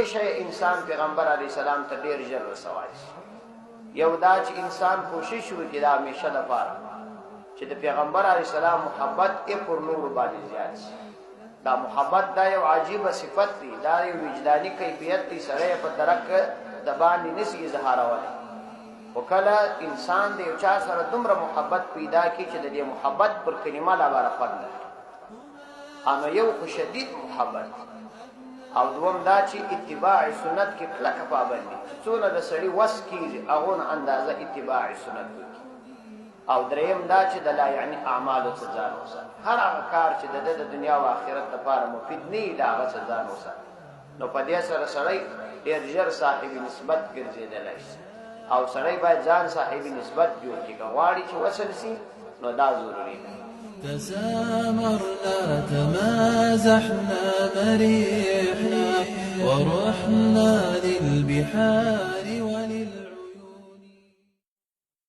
شي انسان پیغمبر علیه السلام ته ډیر ژر رسوي. یو دا چې انسان کوشش وکړي دا همیشه لپاره چې د پیغمبر علیه السلام محبت یې پر نور باندې زیات شي. دا محبت دا یو عجیبه صفت دی، دا یو وجداني کیفیت دی، سړی په درک د باندې نشي اظهارولی. خو کله انسان د یو چا سره دومره محبت پیدا کړي چې د دې محبت پر کلمه لا باره خوند لري. اما یو خو شدید محبت او دوم دا چې اتباع سنت کې کلکه پابندي، څونه د سړي وس کېږي هغونه اندازه اتباع سنت وکړي. او دریم دا چې د لا یعنی اعمالو څخه ځان وساتي. هر هغه کار چې د دنیا او آخرت لپاره مفید نه وي د هغه څخه ځان وساتي. نو په دې سره سړی ډېر ژر صاحب نسبت ګرځېدلی شي او سړی باید ځان صاحب نسبت جوړ کړي. که غواړي چې وصل شي نو دا ضروري دی. تسامرنا تمازحنا مرحنا ورحنا للبحار